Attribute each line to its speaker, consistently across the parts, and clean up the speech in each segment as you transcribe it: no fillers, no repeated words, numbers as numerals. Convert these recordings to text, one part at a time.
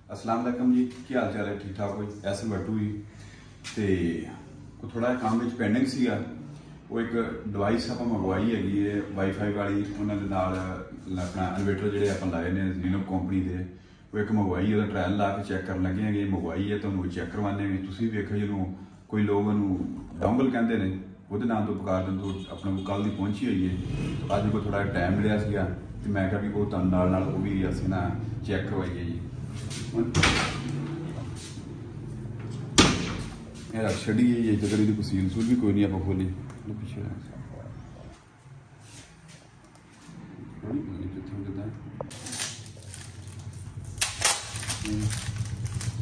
Speaker 1: अस्सलाम वालेकुम जी, की हाल चाल है? ठीक ठाक हो? ऐसे बटू ही तो थोड़ा काम पेंडिंग सीगा। वो एक डिवाइस आप मंगवाई हैगी है वाईफाई वाली, उन्होंने अपना इन्वेटर जोड़े आप लाए ने जीनो कंपनी के, वो एक मंगवाई है ट्रायल ला के चैक कर लगे हैं। मंगवाई है तो चैक करवाने तुम वेखो जो कोई लोग डोंगल कहते हैं वो नाम तो पुकार दें तो अपने को कल की पहुंची हुई है। तो अज को थोड़ा टाइम मिले सगा तो मैं क्या भी वो वो भी असी ना चैक करवाइए जी। रख छड़ी है जगह ये सील सूल भी कोई नहीं आप खोली पिछले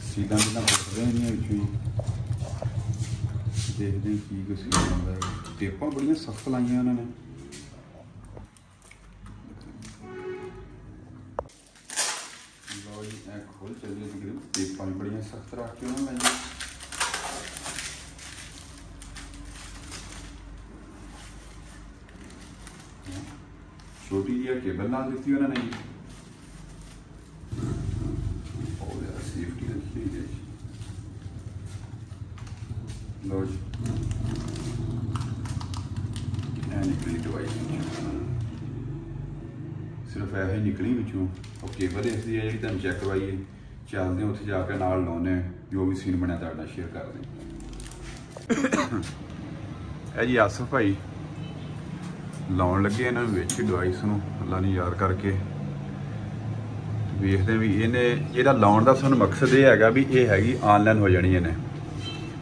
Speaker 1: सीटा तो पुट रहे नहीं देखते हैं की कुछ आता है। टेपा बड़िया सख्त लाइया उन्होंने। लो जी खोल चलिए तकरीबन टेपा भी बड़िया सख्त रख के उन्होंने लाइया। छोटी जी केबल नाल दी उन्होंने सेफ्टी रखी हुई है। लो जी निकली दवाई सिर्फ ऐ निकली पिछों और केबल इसलिए है जी तुम चैक करवाइए। चलते हैं उत्थे जाके नाल लाने जो भी सीन बनया तुहाडा शेयर कर दें। है जी आसफ भाई लाउन लगे इन्होंने विच डिवाइस नूं अल्लाह ने याद करके वेखते भी इन्हें ये लाउन का सानूं मकसद ये हैगा भी ये हैगी ऑनलाइन हो जानी इन्हें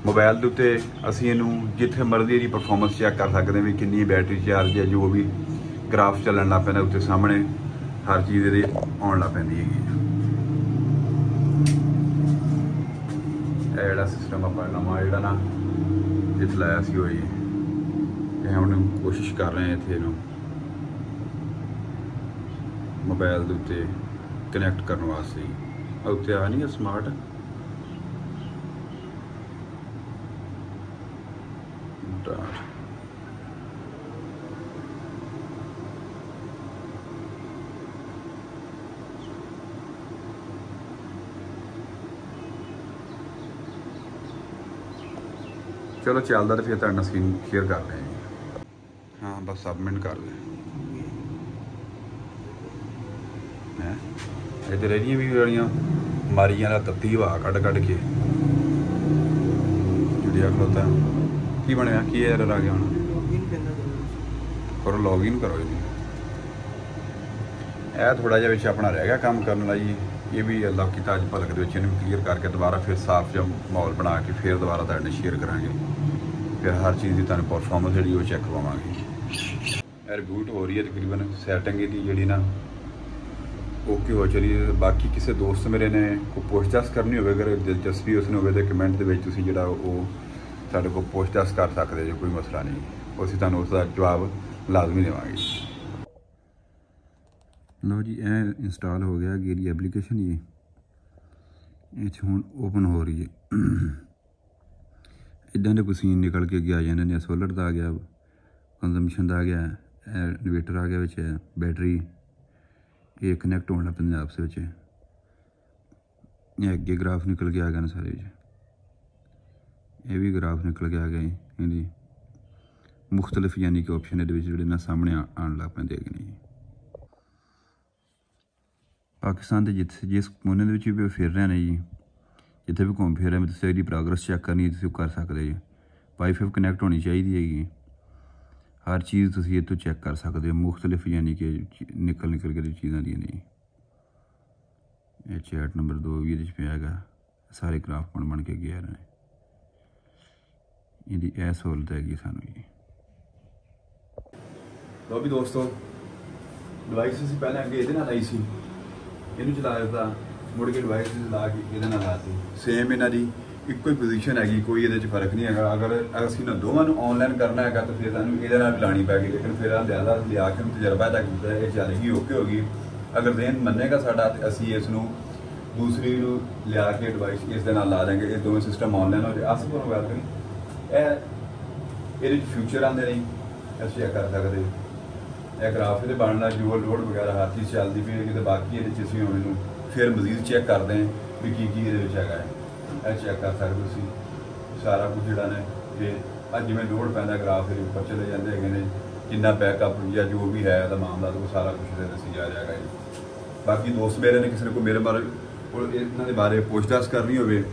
Speaker 1: मोबाइल के उत्ते असीं इहनूं जिथे मर्जी इसकी परफॉर्मेंस चैक कर सकते हैं भी कितनी बैटरी चार्ज है जो भी ग्राफ चलन लग पैंदा उत्ते सामने हर चीज़ ये आउण लग पैंदी हैगी। जिहड़ा सिस्टम आपां नवां जिहड़ा ना इत्थे लाया सी होई हम कोशिश कर रहे हैं इत्थे मोबाइल के उत्ते कनैक्ट करने वास्ते। उत्ते आ नहीं है स्मार्ट चलो चलता तो फिर तुहाडे नाल स्क्रीन शेयर कर रहे हैं। हाँ बस सबमिट कर दें। इधर एरिया भी बड़िया मारिया तत्ती हवा कड़ कड़ के जुड़िया खलोता की बनया की एरर आ गया हूँ करो लॉगिन करो जी। यह थोड़ा जिहा विच अपना रह गया काम करने वाली ये भी अल्लाह की ताज भलक दे क्लीयर करके दोबारा फिर साफ जो माहौल बना के फिर दोबारा तुहाडे शेयर करांगे। फिर हर चीज़ की तुहानूं परफॉर्मेंस जी वो चैक करवावांगे। रिबूट हो रही है तकरीबन सैटिंग की जी ना ओके हो चली। बाकी किसी दोस्त मेरे ने को पूछताछ करनी हो अगर दिलचस्पी उसने हो तो कमेंट के जोड़ा वो साढ़े को पूछताछ कर सकते जो कोई मसला नहीं असीं तुहानूं उसका जवाब लाजमी देवांगे। लो जी ए इंस्टॉल हो गया गेरी एप्लीकेशन ये हुण ओपन हो रही है। इदा के कुछ सीन निकल के आ जाने ने सोलर का आ गया कंजम्पशन का आ गया इन्वेटर आ गया विच बैटरी ये कनैक्ट होना पैंदा आपस में ये अगे ग्राफ निकल के आ गए सारे ये भी ग्राफ निकल के आ गए इनकी मुख्तलिफ यानी कि ऑप्शन ये सामने आन लग पैंदे नहीं। पाकिस्तान के जिस कोने भी फिर रहे हैं जी जिथे भी घूम फिर रहे हैं तुसीं प्रोग्रेस चैक करनी तुसीं कर सकते जी। वाईफाई कनैक्ट होनी चाहिए हैगी हर चीज़ तुसीं इत्थों चैक कर सकते हो मुख्तलिफ यानी कि निकल के चीज़ां दी नहीं। ये चैट नंबर 2 भी ये पे हैगा सारे ग्राफ बन के गया रहे इहदी यह सहूलत हैगी सानूं जी। लो भी दोस्तों डिवाइस असीं पहले अगे इहदे नाल लाई सी इनू चला दिता मुड़ के डिवाइस ला के ये लाती सेम इन्हों की एको ही पोजीशन हैगी कोई ये फर्क नहीं है। अगर असीं दोवां ऑनलाइन करना है तो फिर सूँ ये भी लानी पैगी लेकिन फिर ज़्यादा लिया के तजर्बा तक किया ये चलेगी ओके होगी। अगर देन मनेगा साडा तो असीं इसनूं दूसरी लिया के डिवाइस इस ला देंगे ये दोवें सिस्टम ऑनलाइन हो जाए। अस को गल करें ये फ्यूचर आते नहीं अस चेक कर सकते ग्राफ ये बनना जो लोड वगैरह हर चीज़ चलती पी है। बाकी ये फिर मजीद चेक करते हैं ਵੀ ਕੀ ਇਹਦੇ ਵਿੱਚ ਹੈਗਾ ਹੈ। ਇਹ ਚੈੱਕ ਕਰ ਸਕਦੇ ਤੁਸੀਂ ਸਾਰਾ ਕੁਝ ਜਿਹੜਾ ਨੇ ਇਹ ਅੱਜ ਜਿਵੇਂ ਲੋਡ ਪੈਂਦਾ ਗ੍ਰਾਫ ਦੇ ਉੱਪਰ ਚਲੇ ਜਾਂਦੇ ਹੈਗੇ ਨੇ ਕਿੰਨਾ ਬੈਕਅਪ ਜਾਂ ਜੋ ਵੀ ਹੈ ਇਹਦਾ ਮਾਮਲਾ ਉਹ ਸਾਰਾ ਕੁਝ ਇਹਦੇ ਦੱਸੀ ਜਾ ਰਿਹਾ ਹੈਗਾ ਜੀ। ਬਾਕੀ ਦੋਸਤ ਮੇਰੇ ਨੇ ਕਿਸੇ ਨੇ ਕੋਈ ਮੇਰੇ ਬਾਰੇ ਕੋਲ ਇਹਨਾਂ ਦੇ ਬਾਰੇ ਪੁੱਛਤਾਛ ਕਰਨੀ ਹੋਵੇ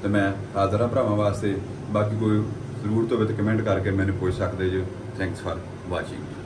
Speaker 1: ਤਾਂ ਮੈਂ ਹਾਜ਼ਰ ਹਾਂ ਭਰਾਵਾਂ ਵਾਸਤੇ। ਬਾਕੀ ਕੋਈ ਜ਼ਰੂਰਤ ਹੋਵੇ ਤਾਂ ਕਮੈਂਟ ਕਰਕੇ ਮੈਨੂੰ ਪੁੱਛ ਸਕਦੇ ਜੀ। Thanks for watching.